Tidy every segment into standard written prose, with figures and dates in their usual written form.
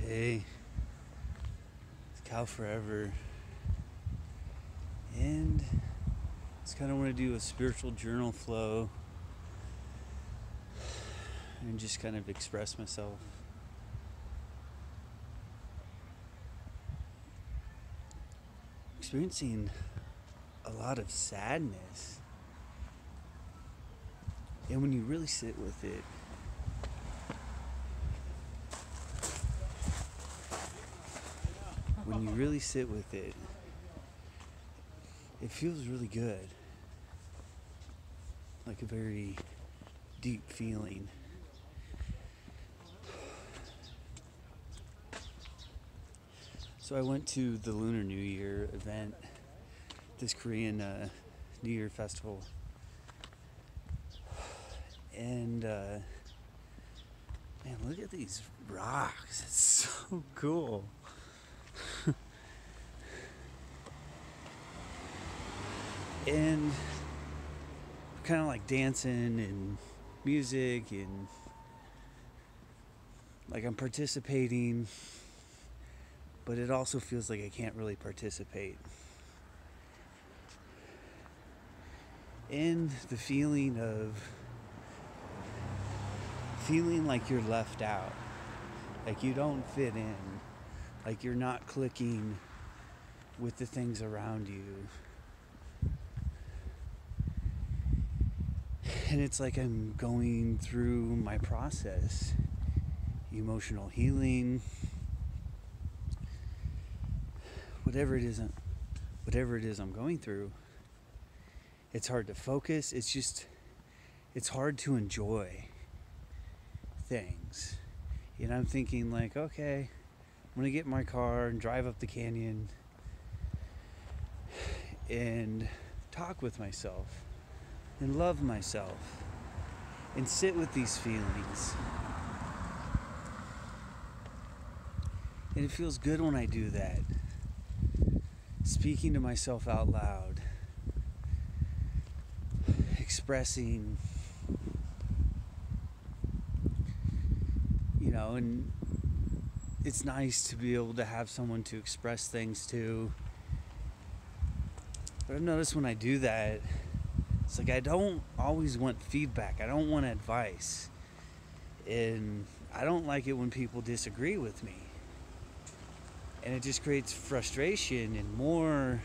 Hey, it's Cal Forever, and just kind of want to do a spiritual journal flow and just kind of express myself. Experiencing a lot of sadness, and when you really sit with it, it feels really good. Like a very deep feeling. So I went to the Lunar New Year event, this Korean New Year festival. And man, look at these rocks. It's so cool. And kind of like dancing and music, and like I'm participating, but it also feels like I can't really participate. And the feeling like you're left out, like you don't fit in, like you're not clicking with the things around you. And it's like I'm going through my process, emotional healing, whatever it is I'm going through. It's hard to focus. It's hard to enjoy things. And I'm thinking like, okay, I'm gonna get in my car and drive up the canyon and talk with myself and love myself and sit with these feelings. And it feels good when I do that. Speaking to myself out loud, expressing, and it's nice to be able to have someone to express things to. But I've noticed when I do that, it's like I don't always want feedback. I don't want advice. And I don't like it when people disagree with me. And it just creates frustration and more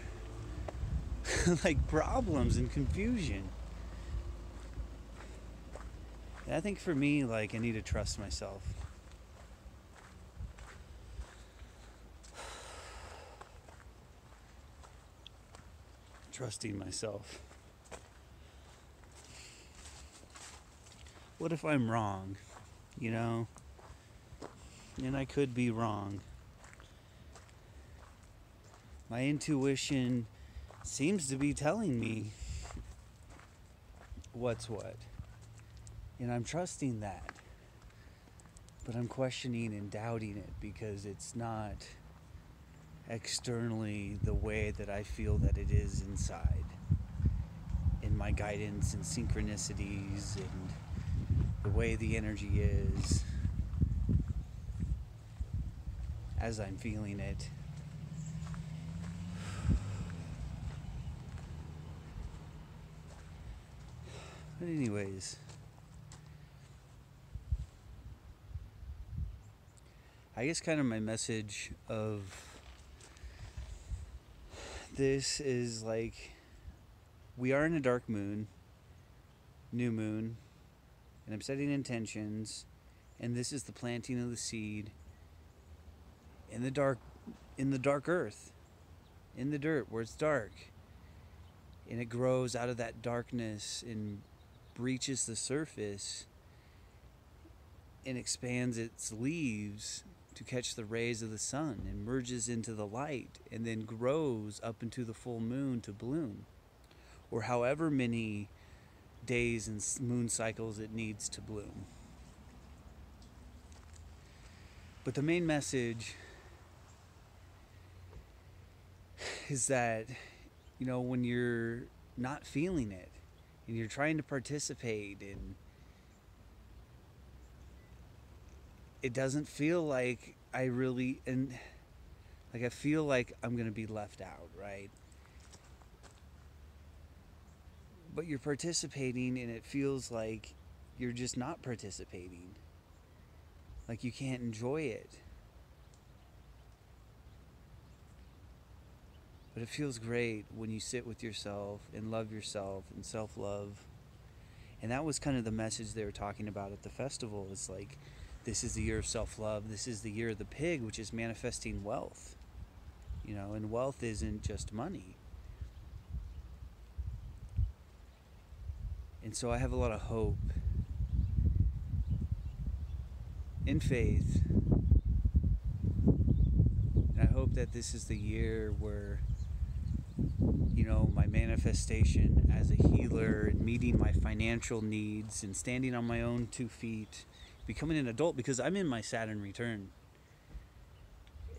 like problems and confusion. And I think for me, like, I need to trust myself. Trusting myself. What if I'm wrong? And I could be wrong. My intuition seems to be telling me what's what. And I'm trusting that. But I'm questioning and doubting it because it's not externally the way that I feel that it is inside. In my guidance and synchronicities and the way the energy is as I'm feeling it. But anyways, I guess kind of my message of this is like, we are in a dark moon, new moon, and I'm setting intentions, and this is the planting of the seed in the dark earth, in the dirt where it's dark, and it grows out of that darkness and breaches the surface and expands its leaves to catch the rays of the sun and merges into the light and then grows up into the full moon to bloom, or however many days and moon cycles it needs to bloom. But the main message is that, when you're not feeling it and you're trying to participate and it doesn't feel like I really, and like, I feel like I'm going to be left out, right? But you're participating, and it feels like you're just not participating. Like, you can't enjoy it. But it feels great when you sit with yourself and love yourself and self love. And that was kind of the message they were talking about at the festival. It's like, this is the year of self love. This is the year of the pig, which is manifesting wealth. You know, and wealth isn't just money. And so I have a lot of hope and faith. And I hope that this is the year where, you know, my manifestation as a healer and meeting my financial needs and standing on my own 2 feet, becoming an adult, because I'm in my Saturn return.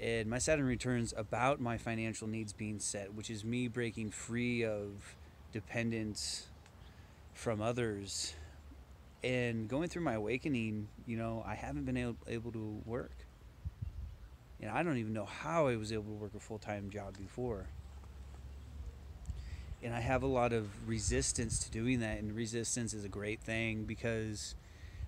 And my Saturn return's about my financial needs being set, which is me breaking free of dependence from others. And going through my awakening, you know, I haven't been able to work. And I don't even know how I was able to work a full-time job before. And I have a lot of resistance to doing that. And resistance is a great thing, because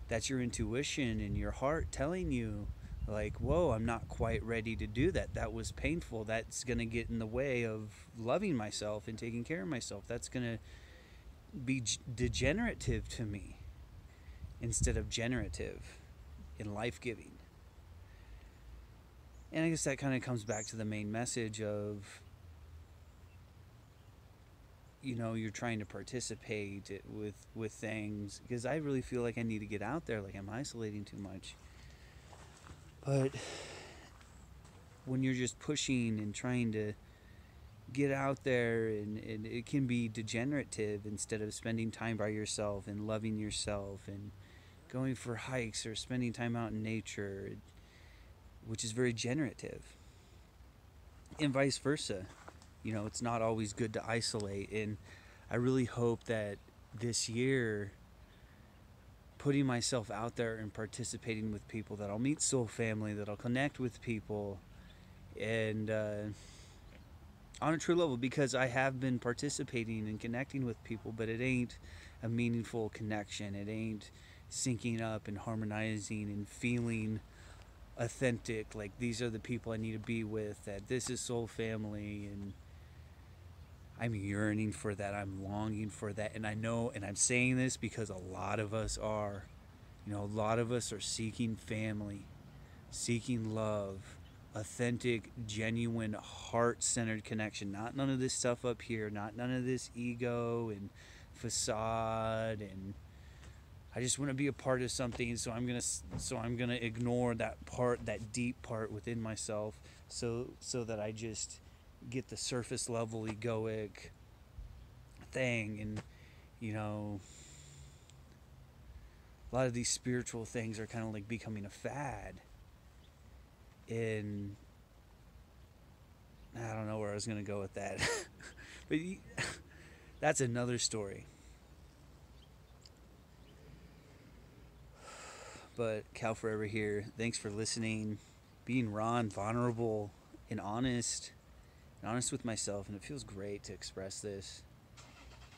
that's your intuition and your heart telling you, like, whoa, I'm not quite ready to do that. That was painful. That's going to get in the way of loving myself and taking care of myself. That's going to be degenerative to me instead of generative and life-giving. And I guess that kind of comes back to the main message of, you know, you're trying to participate with things, because I really feel like I need to get out there, like I'm isolating too much. But when you're just pushing and trying to get out there, and it can be degenerative, instead of spending time by yourself and loving yourself and going for hikes or spending time out in nature, which is very generative. And vice versa. You know, it's not always good to isolate. And I really hope that this year, putting myself out there and participating with people, that I'll meet soul family, that I'll connect with people, and on a true level, because I have been participating and connecting with people, but it ain't a meaningful connection. It ain't syncing up and harmonizing and feeling authentic, like these are the people I need to be with, that this is soul family. And I'm yearning for that. I'm longing for that. And I know, and I'm saying this because a lot of us are, you know, a lot of us are seeking family, seeking love, authentic, genuine, heart-centered connection. Not none of this stuff up here, not none of this ego and facade, and I just want to be a part of something, so I'm gonna ignore that part, that deep part within myself, so that I just get the surface level egoic thing. And you know, a lot of these spiritual things are kind of like becoming a fad, and I don't know where I was gonna go with that. But that's another story. But Cal Forever here. Thanks for listening, being raw and vulnerable and honest with myself. And it feels great to express this.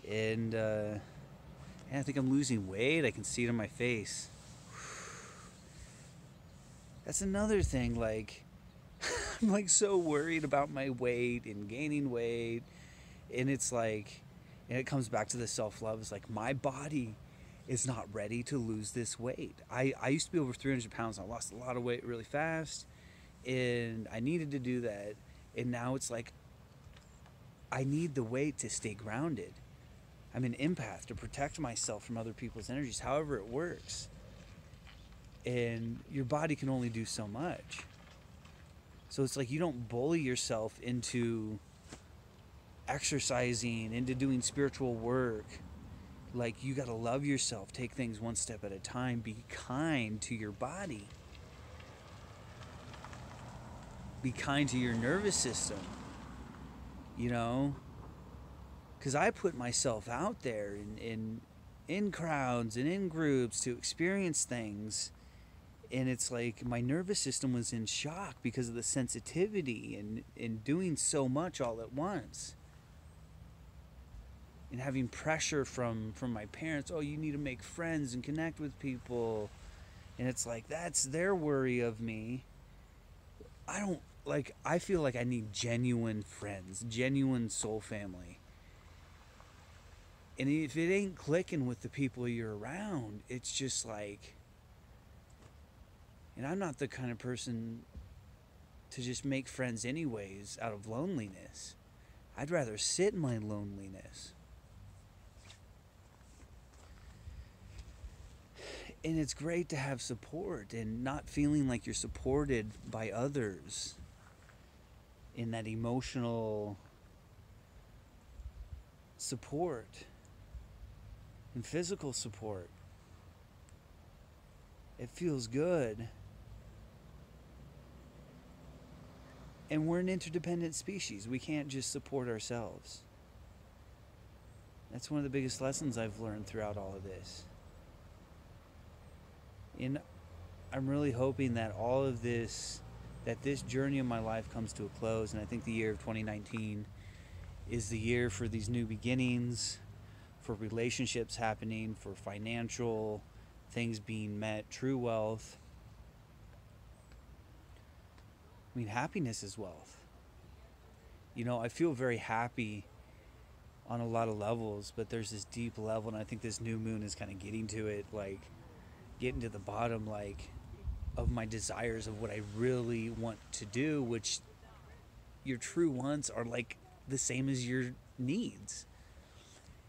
And I think I'm losing weight. I can see it on my face. That's another thing. Like, I'm like so worried about my weight and gaining weight. And it's like, and it comes back to the self-love. It's like, my body is not ready to lose this weight. I used to be over 300 pounds. I lost a lot of weight really fast, and I needed to do that. And now it's like, I need the weight to stay grounded. I'm an empath, to protect myself from other people's energies, however it works. And your body can only do so much. So it's like, you don't bully yourself into exercising, into doing spiritual work. Like, you gotta love yourself, take things one step at a time, be kind to your body, be kind to your nervous system, you know? Because I put myself out there in crowds and in groups to experience things, And it's like my nervous system was in shock because of the sensitivity and doing so much all at once. And having pressure from my parents, oh, you need to make friends and connect with people. And it's like, that's their worry of me. I feel like I need genuine friends, genuine soul family. And if it ain't clicking with the people you're around, it's just like, and I'm not the kind of person to just make friends anyways out of loneliness. I'd rather sit in my loneliness. And it's great to have support and not feeling like you're supported by others in that emotional support and physical support. It feels good. And we're an interdependent species. We can't just support ourselves. That's one of the biggest lessons I've learned throughout all of this. And I'm really hoping that all of this, that this journey of my life comes to a close. And I think the year of 2019 is the year for these new beginnings, for relationships happening, for financial things being met, true wealth. I mean, happiness is wealth. You know, I feel very happy on a lot of levels, but there's this deep level, and I think this new moon is kind of getting to it, like getting to the bottom, like, of my desires of what I really want to do, which your true wants are like the same as your needs.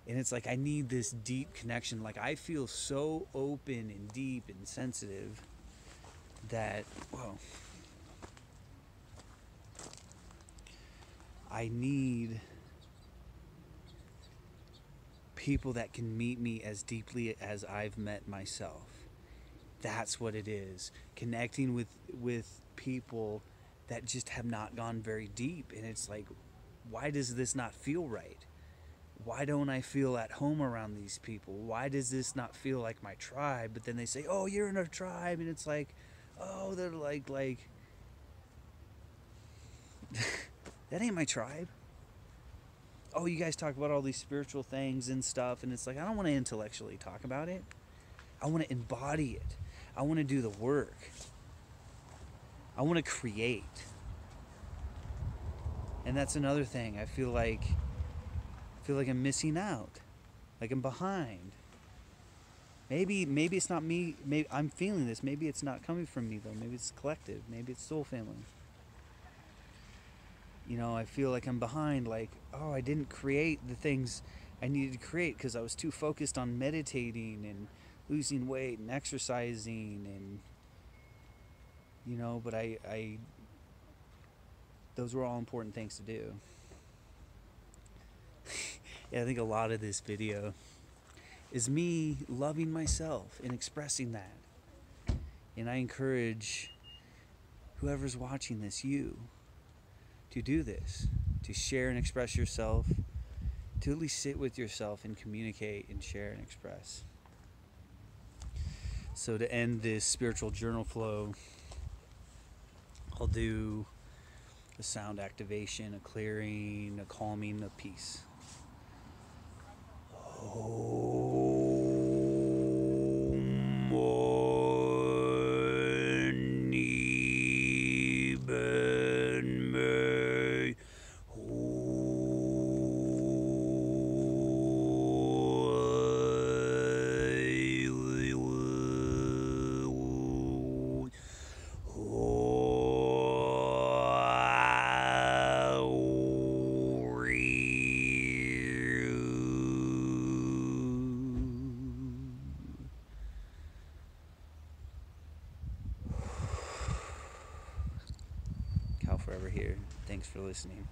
And it's like, I need this deep connection. Like, I feel so open and deep and sensitive that, whoa, I need people that can meet me as deeply as I've met myself. That's what it is. Connecting with people that just have not gone very deep. And it's like, why does this not feel right? Why don't I feel at home around these people? Why does this not feel like my tribe? But then they say, oh, you're in a tribe. And it's like, oh, they're like that ain't my tribe. Oh, you guys talk about all these spiritual things and stuff. And it's like, I don't want to intellectually talk about it. I want to embody it. I want to do the work. I want to create. And that's another thing. I feel like I'm missing out. Like I'm behind. Maybe it's not me. Maybe I'm feeling this. Maybe it's not coming from me though. Maybe it's collective. Maybe it's soul family. You know, I feel like I'm behind. Like, oh, I didn't create the things I needed to create because I was too focused on meditating and losing weight and exercising and, you know, but I those were all important things to do. Yeah, I think a lot of this video is me loving myself and expressing that. And I encourage whoever's watching this, you, to do this, to share and express yourself, to at least sit with yourself and communicate and share and express. So to end this spiritual journal flow, I'll do a sound activation, a clearing, a calming, a peace. Cal Forever here. Thanks for listening.